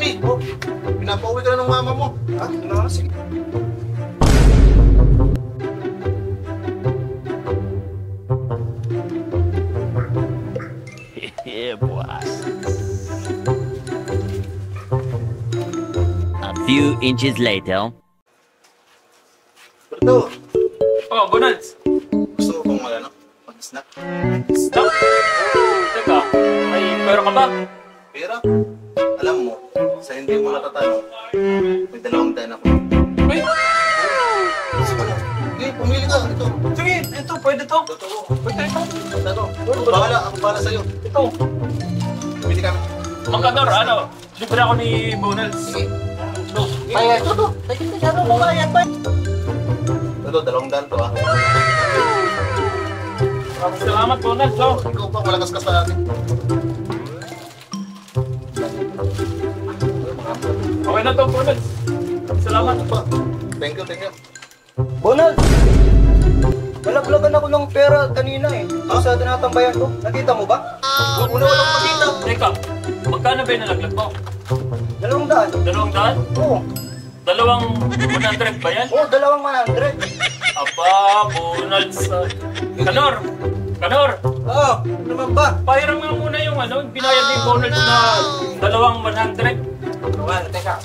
kami. Oh, pinapauwi ka na ng mama mo. Ha? Ano? Sige. Yeah, boy. A few inches later. Berto, Oh, Bonals. gusto mo bang mag-snack? Stop. Teka, may pera ka ba? Pera? Alam mo, sa hindi mo natatanong, may 200 ako. Uy, Sige, pumili ka. Ito. sige, ito, pwede to. Totoo. Pwede ito. Ito. Ako bahala sa'yo. Ito. Pumili kami. Mang Kador, ano? Libre ako ni Bonals. Sige. Ito. Ay, ito. Tignan mo ba yan ba? Ito, 200 to ah. Maraming salamat, Bonals. Oh. Ikaw pa, malakas ka sa akin. Okay na to, Bonals. Salamat. Ito pa. Thank you. Bonald! Nalaglagan ako ng pera kanina eh. Sa tinatambayan ko. Nakita mo ba? Una walang makita. Teka, magkano ba yung nalaglag mo? 200. 200? Oo. 100 ba yan? Oo, 200. Aba, Bonals. Kador! Kador! Oo, ano naman ba? Pahiram nga muna yung binayad ni Bonals na 100. Well, teka.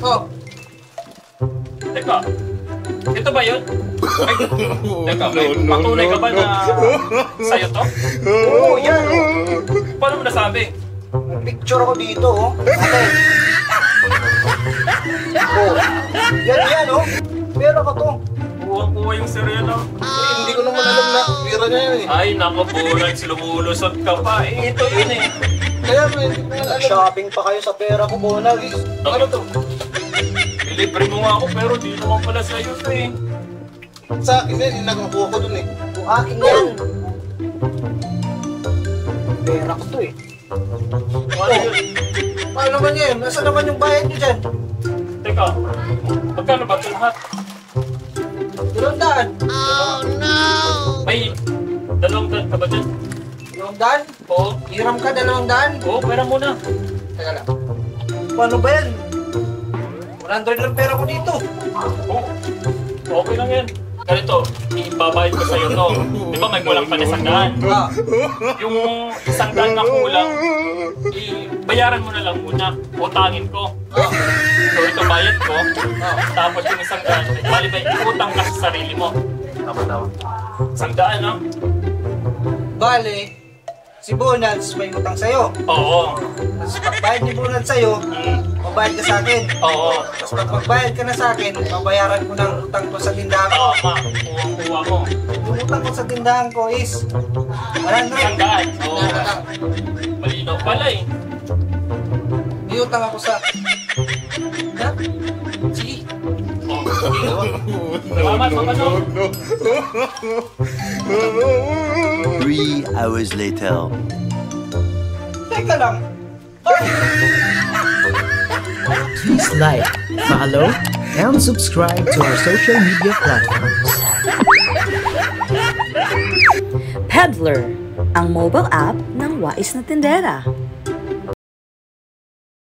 Oh, Teka, ito ba yun? Ay, teka, may patunay ka ba na sa'yo to? oo, yan oh. Paano mo nasabi? May picture ako dito oh. Okay. Oh, yan oh. Pera ka to. Kuha yung sereno. Hindi ko naman alam na pera niya yun eh. Ay, nako, Bonals, lumulusot ka pa. Ito yun eh. Kaya hindi ko alam. Shopping pa kayo sa pera ko, Bonald. Ano to? Libre mo nga ako, pero di naman pala sa'yo to eh. Sa akin yan, yung nagmakuha ko dun eh. Kung akin yan. Pera ko to eh. Ano yun? Paano naman yan? Nasaan naman yung bayad nyo dyan? Teka, magkano ba ito lahat? 200. May 200 ka ba dyan? 200? Oo. Hiram ka 200? Oo, pera muna. Teka lang. Paano ba yan? 100 lang pera ko dito. Oo. Okay lang yan. Ganito, ibabayad ko sa'yo to. Di ba may kulang pa na 100? Ah, Yung 100 na kulang, bayaran mo na lang muna. Utangin ko. So ito bayad ko. Tapos yung 100, bali ba utang ka sa sarili mo. Tama. 100, no? bale, si Bonals may utang sa'yo. Oo. Tapos pagbayad ni Bonals sa'yo, magbayad ka sa akin. Oo. Tapos pag magbayad ka na sa akin, mabayaran ko ng utang ko sa tindahan ko. Tama. Kuha mo. Yung utang ko sa tindahan ko is 100. 100. Oo. Malinaw pala eh. May utang ako sa... Ha? Sige. Salamat, Mamano. 3 hours later. Teka lang. Please like, follow, and subscribe to our social media platforms. Peddler, ang mobile app ng Wais na Tindera.